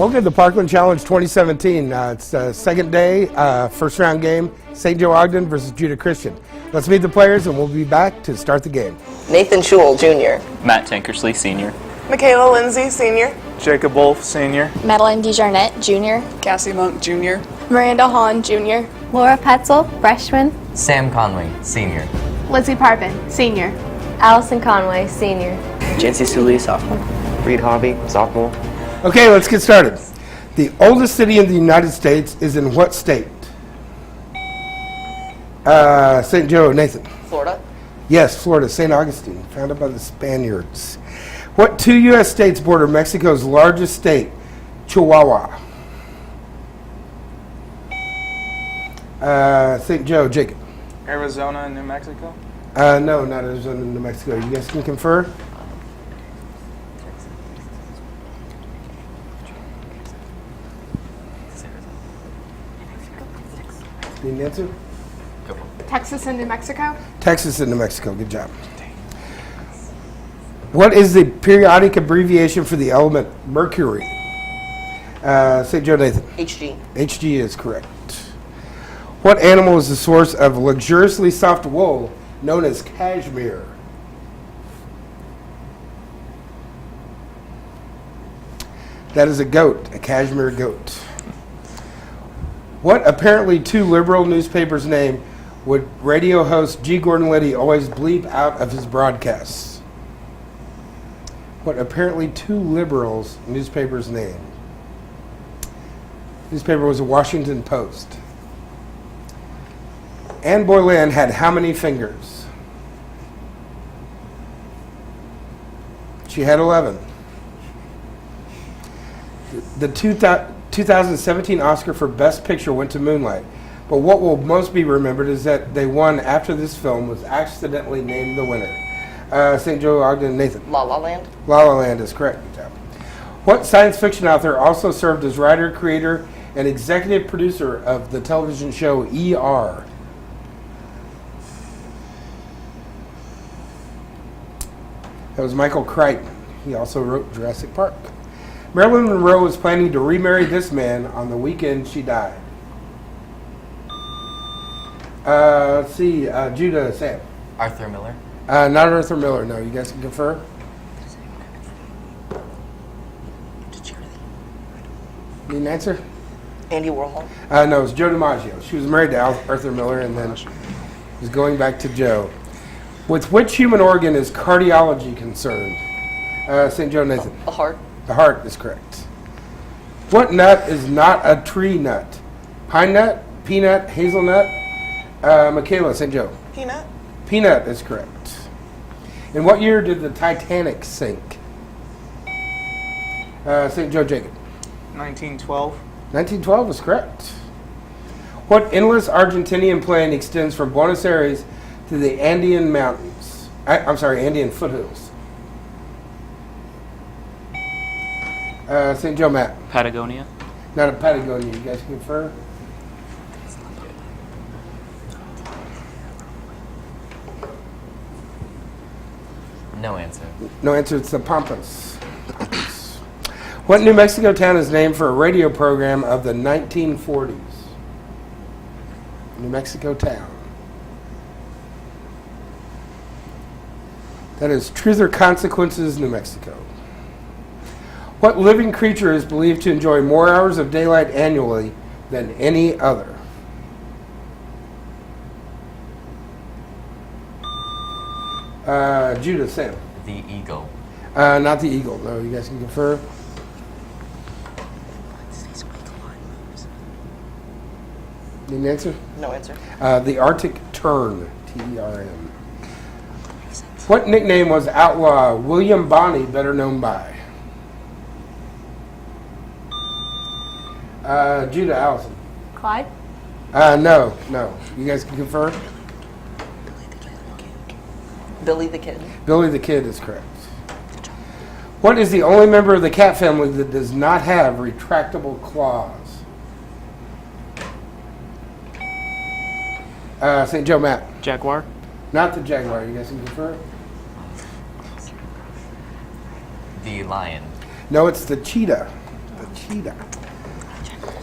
Welcome to the Parkland Challenge 2017. It's the second day, first round game, St. Joe-Ogden versus Judah Christian. Let's meet the players and we'll be back to start the game. Nathan Schul, Jr. Matt Tankersley, Sr. Michaela Lindsay, Sr. Jacob Wolf, Sr. Madeline DeJarnette, Jr. Cassie Monk, Jr. Miranda Hahn, Jr. Laura Petzel, freshman. Sam Conway, senior. Lizzie Parpin, senior. Allison Conway, senior. Jancy Sully, sophomore. Reed Hobby, sophomore. Okay, let's get started. The oldest city in the United States is in what state? St. Joe, Nathan. Florida. Yes, Florida, St. Augustine, founded by the Spaniards. What two U.S. states border Mexico's largest state, Chihuahua? St. Joe, Jacob. Arizona and New Mexico. No, not Arizona and New Mexico. You guys can confer? Need an answer? Texas and New Mexico. Texas and New Mexico. Good job. What is the periodic abbreviation for the element mercury? St. Joe, Nathan. HG. HG is correct. What animal is the source of luxuriously soft wool known as cashmere? That is a goat, a cashmere goat. What apparently too liberal newspaper's name would radio host G. Gordon Liddy always bleep out of his broadcasts? What apparently too liberal's newspaper's name? Newspaper was the Washington Post. Anne Boleyn had how many fingers? She had 11. The 2017 Oscar for Best Picture went to Moonlight, but what will most be remembered is that they won after this film was accidentally named the winner. St. Joe-Ogden, Nathan. La La Land. La La Land is correct. Good job. What science fiction author also served as writer, creator, and executive producer of the television show ER? That was Michael Crichton. He also wrote Jurassic Park. Marilyn Monroe was planning to remarry this man on the weekend she died. Let's see, Judah, Sam. Arthur Miller. Not Arthur Miller, no. You guys can confer? Need an answer? Andy Warhol. No, it was Joe DiMaggio. She was married to Arthur Miller and then was going back to Joe. With which human organ is cardiology concerned? St. Joe, Nathan. The heart. The heart is correct. What nut is not a tree nut? Pine nut, peanut, hazelnut? Michaela, St. Joe. Peanut. Peanut is correct. In what year did the Titanic sink? St. Joe, Jacob. 1912. 1912 is correct. What endless Argentinian plain extends from Buenos Aires to the Andean mountains? Andean foothills. St. Joe, Matt. Patagonia. Not a Patagonia. You guys can confer? No answer. No answer. It's the Pampas. What New Mexico town is named for a radio program of the 1940s? New Mexico town. That is Truth or Consequences, New Mexico. What living creature is believed to enjoy more hours of daylight annually than any other? Judah, Sam. The eagle. Not the eagle. No, you guys can confer. Need an answer? No answer. The Arctic tern. T-E-R-N. What nickname was outlaw William Bonney better known by? Judah, Allison. Clyde. No. You guys can confer? Billy the Kid. Billy the Kid is correct. What is the only member of the cat family that does not have retractable claws? St. Joe, Matt. Jaguar. Not the jaguar. You guys can confer? The lion. No, it's the cheetah. a cheetah.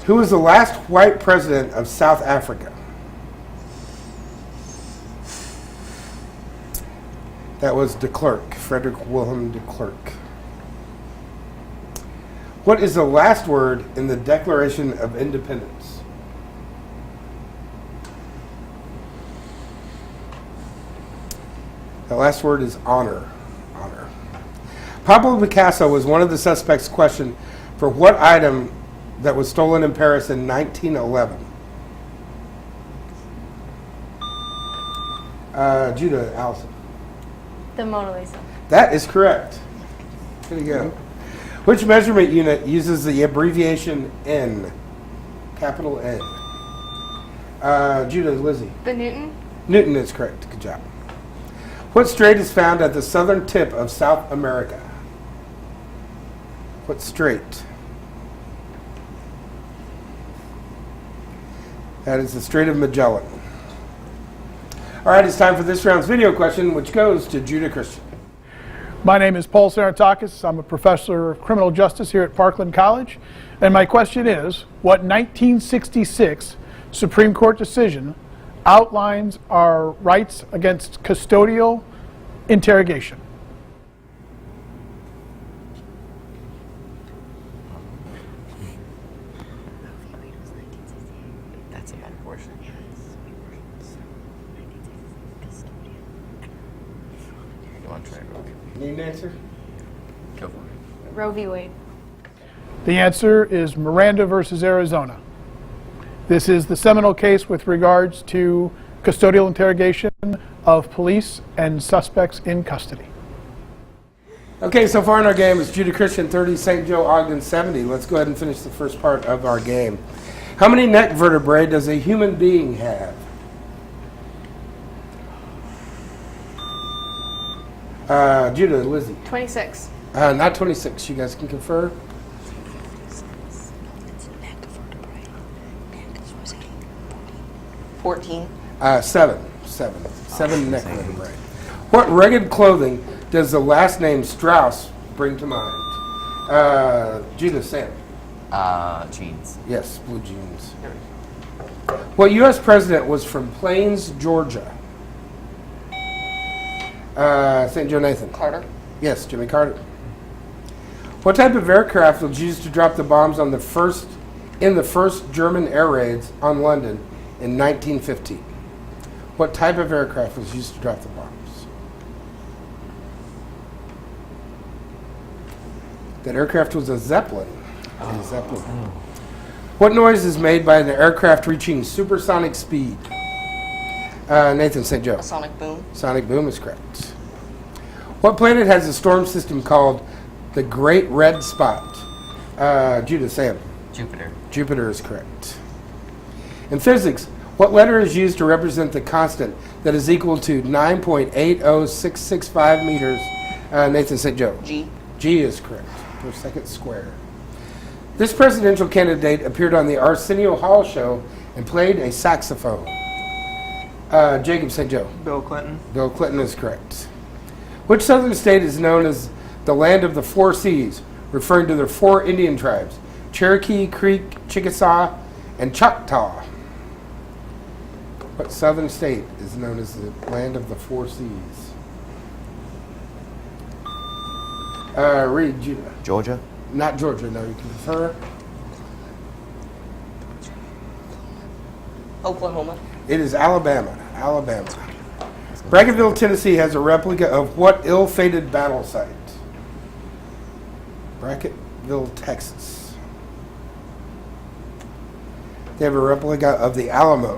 Who was the last white president of South Africa? That was de Klerk, Frederick Wilhelm de Klerk. What is the last word in the Declaration of Independence? The last word is honor. Honor. Pablo Picasso was one of the suspects questioned for what item that was stolen in Paris in 1911? Judah, Allison. The Mona Lisa. That is correct. There you go. Which measurement unit uses the abbreviation N? Capital N. Judah, Lizzie. The Newton. Newton is correct. Good job. What strait is found at the southern tip of South America? What strait? That is the Strait of Magellan. All right, it's time for this round's video question, which goes to Judah Christian. My name is Paul Sarantakis. I'm a professor of criminal justice here at Parkland College. And my question is, what 1966 Supreme Court decision outlines our rights against custodial interrogation? That's a bad portion. You want to try it, Rogue? Need an answer? Go for it. Roe v. Wade. The answer is Miranda versus Arizona. This is the seminal case with regards to custodial interrogation of police and suspects in custody. Okay, so far in our game it's Judah Christian 30, St. Joe-Ogden 70. Let's go ahead and finish the first part of our game. How many neck vertebrae does a human being have? Judah, Lizzie. 26. Not 26. You guys can confer. 14. Seven neck vertebrae. What rugged clothing does the last name Strauss bring to mind? Judah, Sam. Jeans. Yes, blue jeans. What U.S. president was from Plains, Georgia? St. Joe, Nathan. Carter. Yes, Jimmy Carter. What type of aircraft was used to drop the bombs on the first German air raids on London in 1915? What type of aircraft was used to drop the bombs? That aircraft was a Zeppelin. A Zeppelin. What noise is made by an aircraft reaching supersonic speed? Nathan, St. Joe. A sonic boom. Sonic boom is correct. What planet has a storm system called the Great Red Spot? Judah, Sam. Jupiter. Jupiter is correct. In physics, what letter is used to represent the constant that is equal to 9.80665 meters? Nathan, St. Joe. G. G is correct, per second square. This presidential candidate appeared on the Arsenio Hall show and played a saxophone. Jacob, St. Joe. Bill Clinton. Bill Clinton is correct. Which southern state is known as the land of the four seas, referring to their four Indian tribes? Cherokee, Creek, Chickasaw, and Choctaw. What southern state is known as the land of the four seas? Read, Judah. Georgia. Not Georgia, no, you can refer. Oklahoma. It is Alabama. Alabama. Bracketville, Tennessee has a replica of what ill-fated battle site? Bracketville, Texas. They have a replica of the Alamo.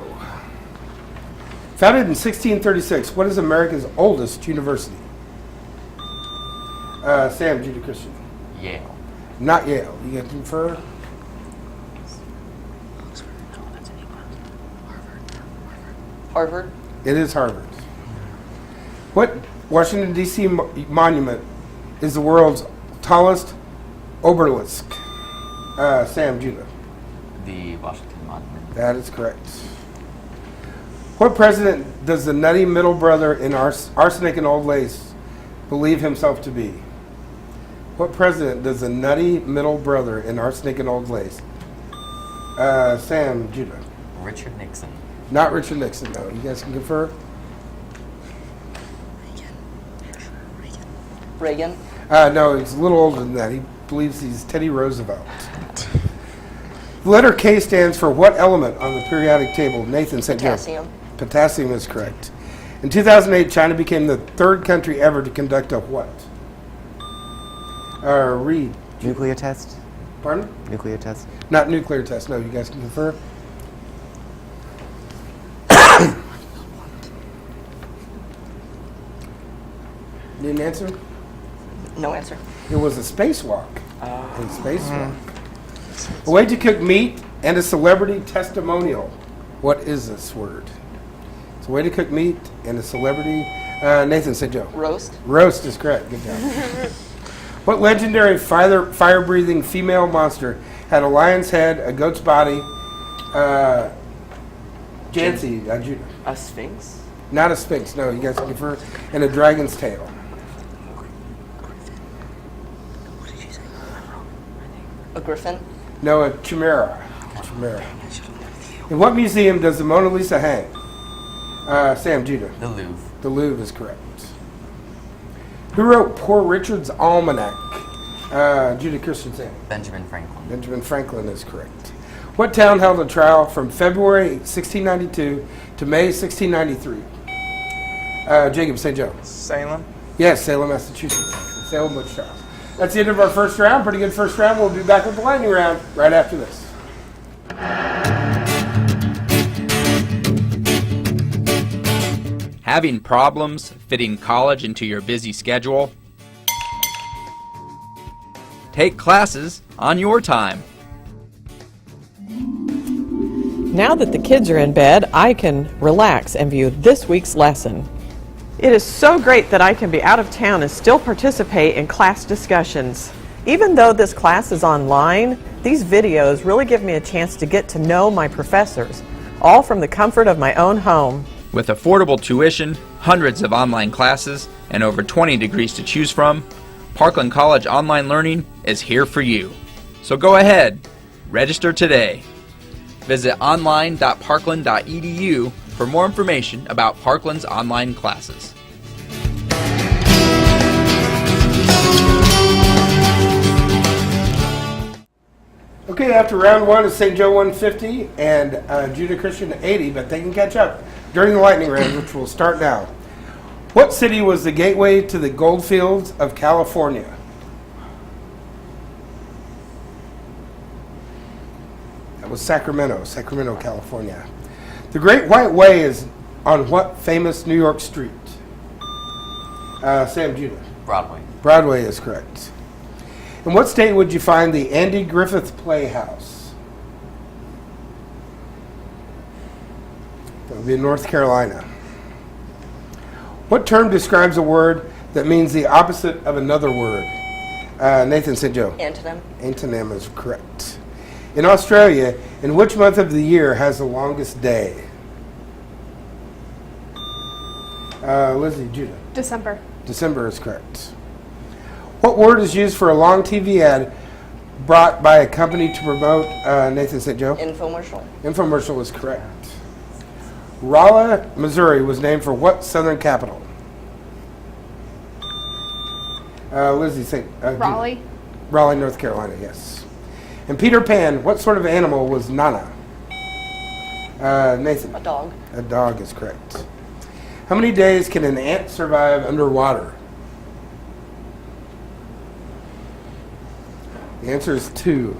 Founded in 1636, what is America's oldest university? Sam, Judah Christian. Yale. Not Yale. You get to confer? Harvard. It is Harvard. What Washington, D.C. monument is the world's tallest obelisk? Sam, Judah. The Washington Monument. That is correct. What president does the nutty middle brother in Arsenic and Old Lace believe himself to be? What president does the nutty middle brother in Arsenic and Old Lace? Sam, Judah. Richard Nixon. Not Richard Nixon, no. You guys can confer? Reagan. No, he's a little older than that. He believes he's Teddy Roosevelt. The letter K stands for what element on the periodic table? Nathan said Potassium. Potassium is correct. In 2008, China became the third country ever to conduct a what? Read. Nuclear test? Pardon? Nuclear test? Not nuclear test. No, you guys can confer. Need an answer? No answer. It was a spacewalk. A spacewalk. A way to cook meat and a celebrity testimonial. What is this word? It's a way to cook meat and a celebrity. Nathan said Joe. Roast. Roast is correct. Good job. What legendary fire-breathing female monster had a lion's head, a goat's body, Jancy, Judah. A sphinx. Not a sphinx, no, you guys can confer, and a dragon's tail. A griffin. No, a chimera. Chimera. In what museum does the Mona Lisa hang? Sam, Judah. The Louvre. The Louvre is correct. Who wrote Poor Richard's Almanac? Judah Christensen. Benjamin Franklin. Benjamin Franklin is correct. What town held a trial from February 1692 to May 1693? Jacob St. Joe. Salem. Yes, Salem, Massachusetts. The Salem Witch Trials. That's the end of our first round. Pretty good first round. We'll be back with the lightning round right after this. Having problems fitting college into your busy schedule? Take classes on your time. Now that the kids are in bed, I can relax and view this week's lesson. It is so great that I can be out of town and still participate in class discussions. Even though this class is online, these videos really give me a chance to get to know my professors, all from the comfort of my own home. With affordable tuition, hundreds of online classes, and over 20 degrees to choose from, Parkland College Online Learning is here for you. So go ahead, register today. Visit online.parkland.edu for more information about Parkland's online classes. Okay, after round one is St. Joe 150 and Judah Christian 80, but they can catch up during the lightning round, which will start now. What city was the gateway to the gold fields of California? That was Sacramento, California. The Great White Way is on what famous New York street? Sam, Judah. Broadway. Broadway is correct. In what state would you find the Andy Griffith Playhouse? That would be in North Carolina. What term describes a word that means the opposite of another word? Nathan said Joe. Antonym. Antonym is correct. In Australia, in which month of the year has the longest day? Lizzie, Judah. December. December is correct. What word is used for a long TV ad brought by a company to promote, Nathan said Joe? Infomercial. Infomercial is correct. Rolla, Missouri was named for what southern capital? Lizzie, say Raleigh. Raleigh, North Carolina, yes. And Peter Pan, what sort of animal was Nana? Nathan. A dog. A dog is correct. How many days can an ant survive underwater? The answer is 2.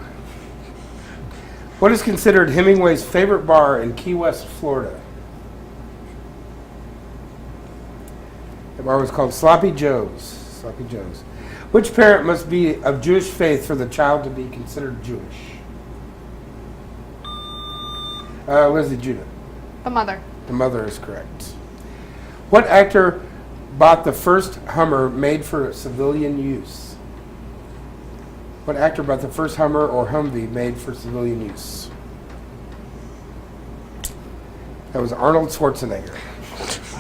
What is considered Hemingway's favorite bar in Key West, Florida? The bar was called Sloppy Joe's. Sloppy Joe's. Which parent must be of Jewish faith for the child to be considered Jewish? Lizzie, Judah. The mother. The mother is correct. What actor bought the first Hummer made for civilian use? What actor bought the first Hummer or Humvee made for civilian use? That was Arnold Schwarzenegger,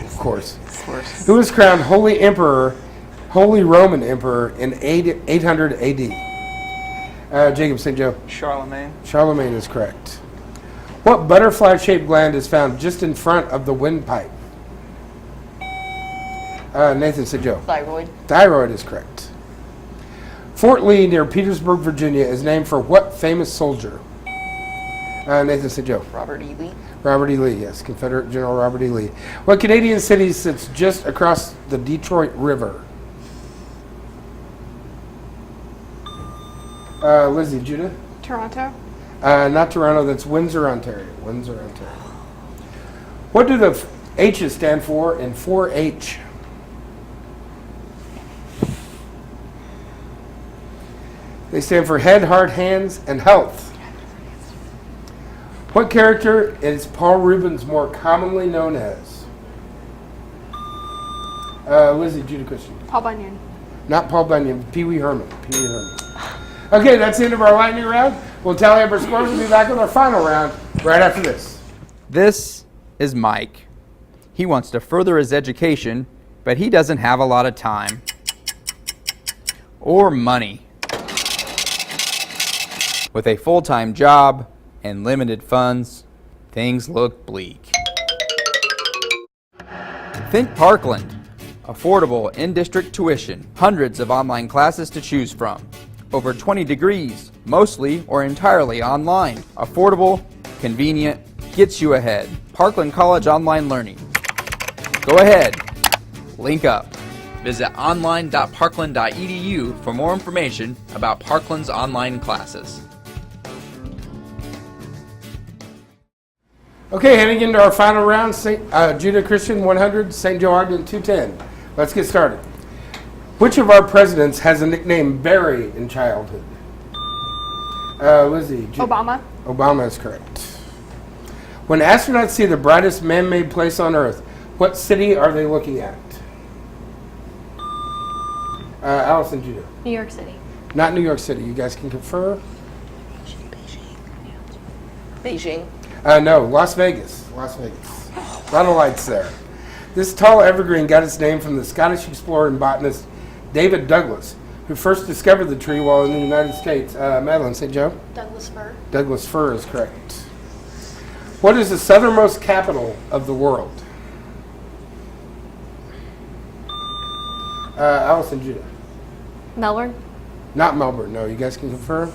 of course. Who was crowned Holy Emperor Holy Roman Emperor in 800 AD? Jacob, St. Joe. Charlemagne. Charlemagne is correct. What butterfly-shaped gland is found just in front of the windpipe? Nathan, St. Joe. Thyroid. Thyroid is correct. Fort Lee near Petersburg, Virginia is named for what famous soldier? Nathan, St. Joe. Robert E. Lee. Robert E. Lee, yes, Confederate General Robert E. Lee. What Canadian city sits just across the Detroit River? Lizzie, Judah? Toronto. Not Toronto, that's Windsor, Ontario. Windsor, Ontario. What do the H's stand for in 4-H? They stand for head, heart, hands, and health. What character is Paul Rubens more commonly known as? Lizzie, Judah, Christian. Paul Bunyan. Not Paul Bunyan, Pee Wee Herman. Pee Wee Herman. Okay, that's the end of our lightning round. We'll tally up our scores. We'll be back with our final round right after this. This is Mike. He wants to further his education, but he doesn't have a lot of time or money. With a full-time job and limited funds, things look bleak. Think Parkland. Affordable in-district tuition, hundreds of online classes to choose from. Over 20 degrees, mostly or entirely online. Affordable, convenient, gets you ahead. Parkland College Online Learning. Go ahead, link up. Visit online.parkland.edu for more information about Parkland's online classes. Okay, heading into our final round, Judah Christian 100, St. Joe-Ogden 210. Let's get started. Which of our presidents has a nickname Barry in childhood? Lizzie. Obama. Obama is correct. When astronauts see the brightest man-made place on Earth, what city are they looking at? Allison, Judah. New York City. Not New York City. You guys can confer? Beijing. No, Las Vegas. Las Vegas. A lot of lights there. This tall evergreen got its name from the Scottish explorer and botanist David Douglas, who first discovered the tree while in the United States. Madeline, St. Joe? Douglas fir. Douglas fir is correct. What is the southernmost capital of the world? Allison, Judah. Melbourne. Not Melbourne. No, you guys can confirm.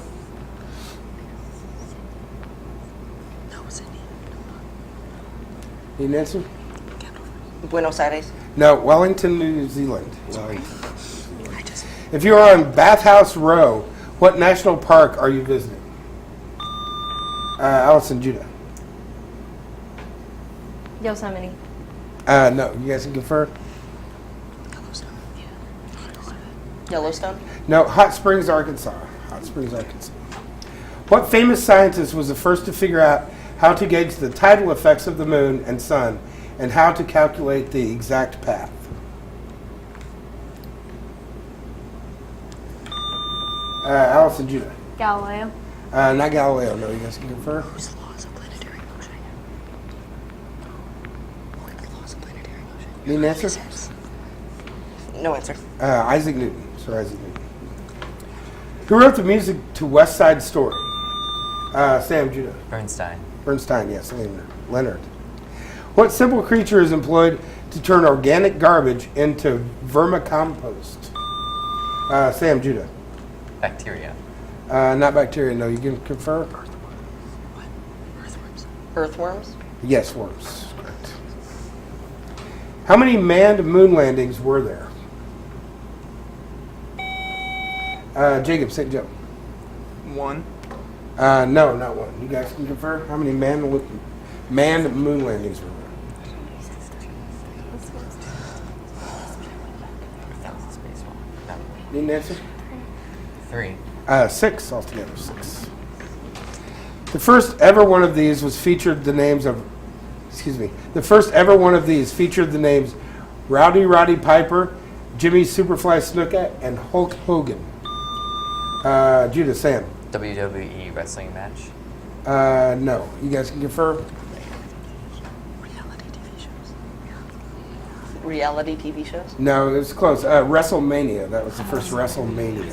Need an answer? Buenos Aires. No, Wellington, New Zealand. Wellington. If you're on Bathhouse Row, what national park are you visiting? Allison, Judah. Yosemite. No, you guys can confirm. Yellowstone. No, Hot Springs, Arkansas. Hot Springs, Arkansas. What famous scientist was the first to figure out how to gauge the tidal effects of the moon and sun and how to calculate the exact path? Allison, Judah. Galileo. Not Galileo. No, you guys can confirm. Need an answer? No answer. Isaac Newton. Sir Isaac Newton. Who wrote the music to West Side Story? Sam, Judah. Bernstein. Bernstein, yes. Leonard. What simple creature is employed to turn organic garbage into vermicompost? Sam, Judah. Bacteria. Not bacteria, no. You can confirm? Earthworms. Yes, worms. Correct. How many manned moon landings were there? Jacob, St. Joe. 1. No, not one. You guys can confirm? How many manned moon landings were there? Need an answer? 3. 6 altogether. 6. The first ever one of these featured the names Rowdy Roddy Piper, Jimmy Superfly Snuka, and Hulk Hogan. Judah, Sam. WWE wrestling match. No. You guys can confirm? Reality TV shows? No, it was close. WrestleMania. That was the first WrestleMania.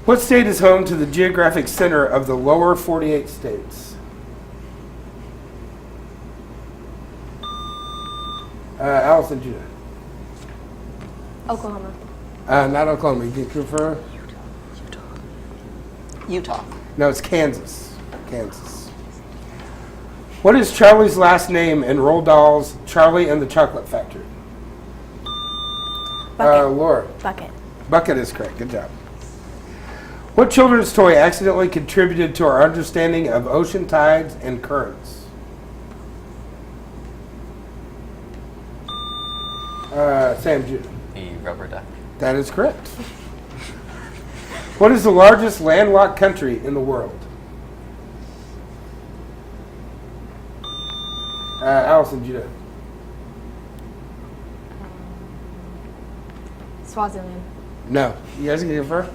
What state is home to the geographic center of the lower 48 states? Allison, Judah. Oklahoma. Not Oklahoma. You can confirm? Utah. No, it's Kansas. Kansas. What is Charlie's last name in Roald Dahl's Charlie and the Chocolate Factory? Bucket. Laura. Bucket. Bucket is correct. Good job. What children's toy accidentally contributed to our understanding of ocean tides and currents? Sam, Judah. The rubber duck. That is correct. What is the largest landlocked country in the world? Allison, Judah. Swaziland. No. You guys can confirm?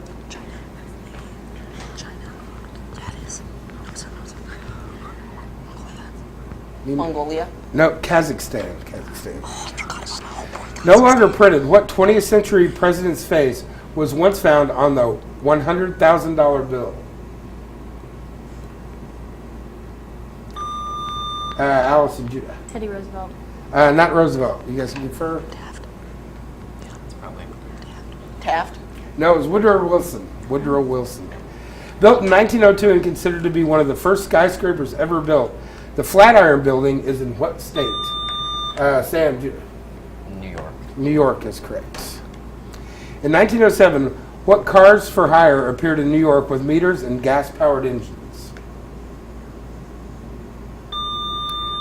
Mongolia. No, Kazakhstan. No longer printed, what 20th century president's face was once found on the $100,000 bill? Allison, Judah. Teddy Roosevelt. Not Roosevelt. You guys can confirm? It's probably Taft. No, it was Woodrow Wilson. Woodrow Wilson. Built in 1902 and considered to be one of the first skyscrapers ever built, the Flatiron Building is in what state? Sam, Judah. New York. New York is correct. In 1907, what cars for hire appeared in New York with meters and gas-powered engines?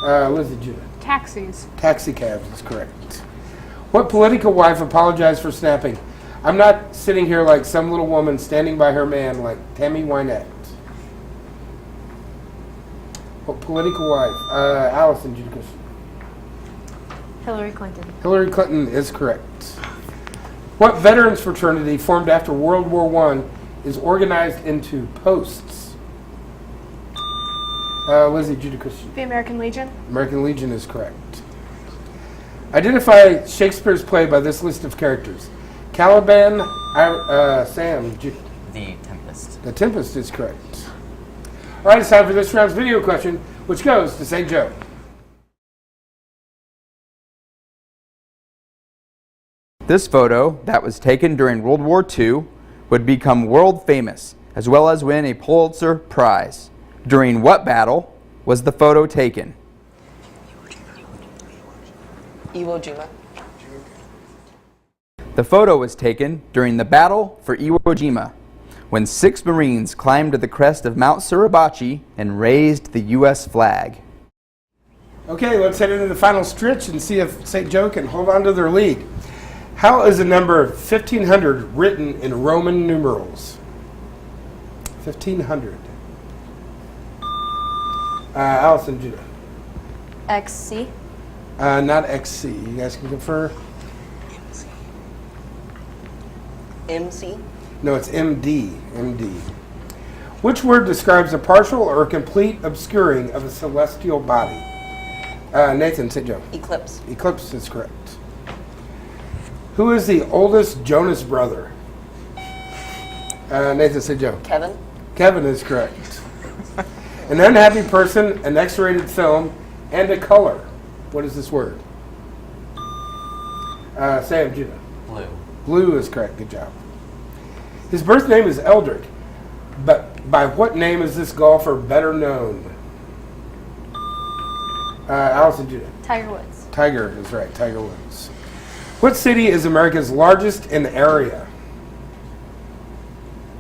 Lizzie, Judah. Taxis. Taxi cabs is correct. What political wife apologized for snapping? I'm not sitting here like some little woman standing by her man like Tammy Wynette. What political wife? Allison, Judah. Hillary Clinton. Hillary Clinton is correct. What veterans fraternity formed after World War I is organized into posts? Lizzie, Judah Christian. The American Legion. American Legion is correct. Identify Shakespeare's play by this list of characters. Caliban, Sam, The Tempest. The Tempest is correct. All right, it's time for this round's video question, which goes to St. Joe. This photo, that was taken during World War II, would become world famous, as well as win a Pulitzer Prize. During what battle was the photo taken? Iwo Jima. The photo was taken during the Battle for Iwo Jima, when 6 Marines climbed to the crest of Mount Suribachi and raised the U.S. flag. Okay, let's head into the final stretch and see if St. Joe can hold on to their lead. How is the number 1500 written in Roman numerals? 1500. Allison, Judah. XC. Not XC. You guys can confer? MC. No, it's MD. MD. Which word describes a partial or complete obscuring of a celestial body? Nathan, St. Joe. Eclipse. Eclipse is correct. Who is the oldest Jonas brother? Nathan, St. Joe. Kevin. Kevin is correct. An unhappy person, an X-rated film, and a color. What is this word? Sam, Judah. Blue. Blue is correct. Good job. His birth name is Eldrick, but by what name is this golfer better known? Allison, Judah. Tiger Woods. Tiger is right. Tiger Woods. What city is America's largest in area?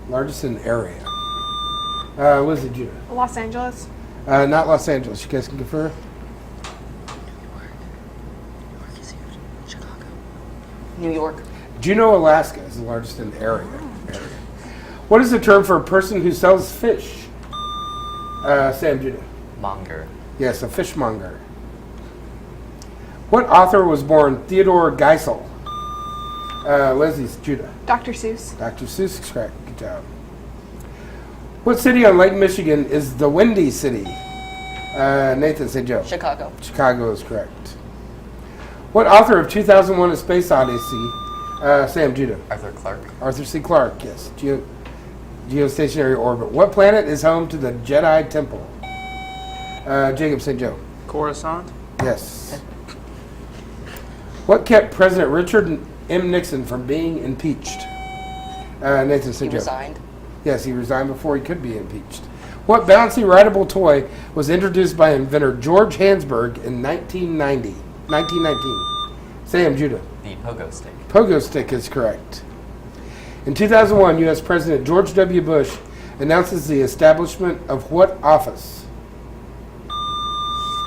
Largest in area. Lizzie, Judah. Los Angeles. Not Los Angeles. You guys can confer? New York. Juneau, Alaska is the largest in area. What is the term for a person who sells fish? Sam, Judah. Monger. Yes, a fishmonger. What author was born Theodore Geisel? Leslie's Judah. Dr. Seuss. Dr. Seuss is correct. Good job. What city on Lake Michigan is the Windy City? Nathan, say Joe. Chicago. Chicago is correct. What author of 2001: A Space Odyssey? Sam, Judah. Arthur Clarke. Arthur C. Clarke, yes. Geostationary orbit. What planet is home to the Jedi Temple? Jacob St. Joe. Coruscant. Yes. What kept President Richard M. Nixon from being impeached? Nathan He St. Joe. resigned. Yes, he resigned before he could be impeached. What bouncy rideable toy was introduced by inventor George Hansberg in 1919? Sam, Judah. The pogo stick. Pogo stick is correct. In 2001, U.S. President George W. Bush announces the establishment of what office?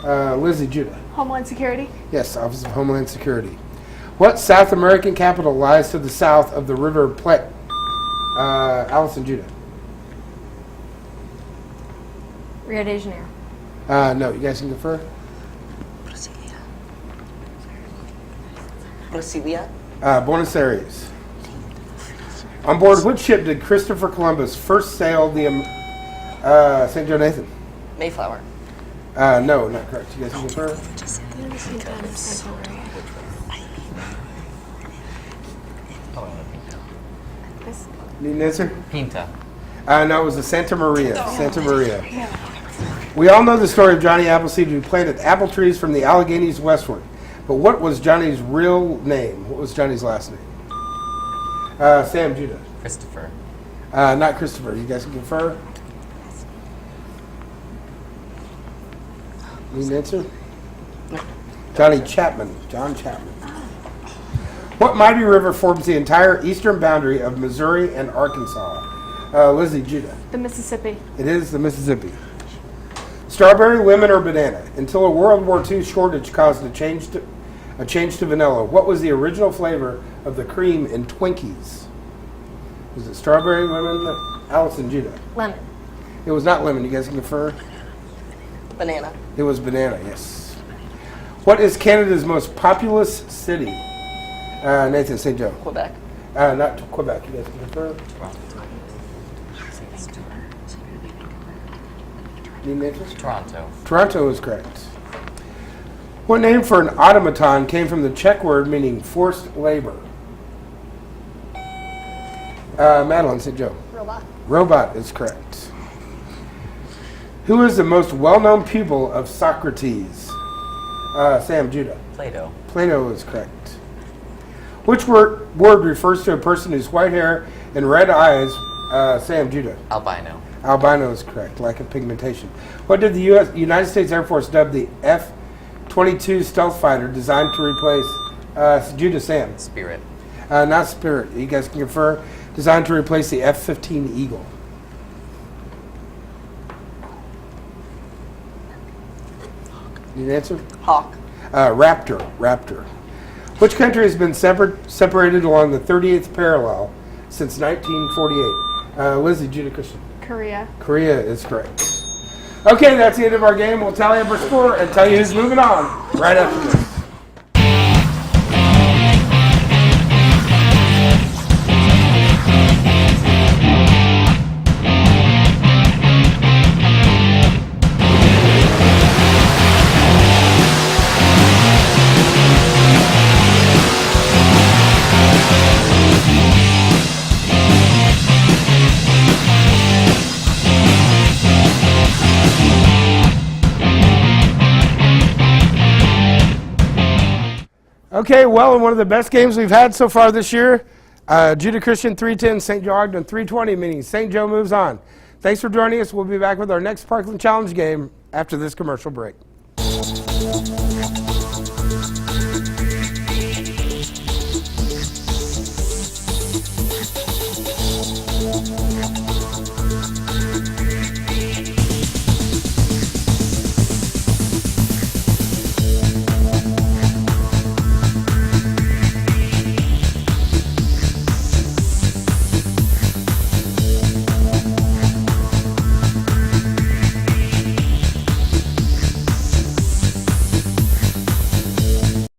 Lizzie, Judah. Homeland Security. Yes, Office of Homeland Security. What South American capital lies to the south of the River Plate? Allison, Judah. Rio de Janeiro. No, you guys can confer? Brasilia. Buenos Aires. On board which ship did Christopher Columbus first sail the St. Joe Nathan? Mayflower. No, not correct. You guys can confer? Need an answer? Pinta. No, it was the Santa Maria. Santa Maria. We all know the story of Johnny Appleseed, who planted apple trees from the Alleghenies westward. But what was Johnny's real name? What was Johnny's last name? Sam, Judah. Christopher. Not Christopher. You guys can confer? Need an answer? Johnny Chapman. John Chapman. What mighty river forms the entire eastern boundary of Missouri and Arkansas? Lizzie, Judah. The Mississippi. It is the Mississippi. Strawberry, lemon, or banana? Until a World War II shortage caused a change to vanilla. What was the original flavor of the cream in Twinkies? Was it strawberry, lemon? Allison, Judah. Lemon. It was not lemon. You guys can confer? Banana. It was banana, yes. What is Canada's most populous city? Nathan, St. Joe. Quebec. Not Quebec. You guys can confer? Need an answer? Toronto. Toronto is correct. What name for an automaton came from the Czech word meaning forced labor? Madeline, St. Joe. Robot. Robot is correct. Who is the most well-known pupil of Socrates? Sam, Judah. Plato. Plato is correct. Which word refers to a person whose white hair and red eyes? Sam, Judah. Albino. Albino is correct, lack of pigmentation. What did the United States Air Force dub the F-22 stealth fighter designed to replace Judah? Sam? Spirit. Not Spirit. You guys can confer. Designed to replace the F-15 Eagle. Need an answer? Hawk. Raptor. Which country has been separated along the 38th parallel since 1948? Lizzie, Judah, Christian. Korea. Korea is correct. Okay, that's the end of our game. We'll tally up our score and tell you who's moving on right after this. Okay, well, in one of the best games we've had so far this year, Judah Christian 310, St. Joe-Ogden 320, meaning St. Joe moves on. Thanks for joining us. We'll be back with our next Parkland Challenge game after this commercial break.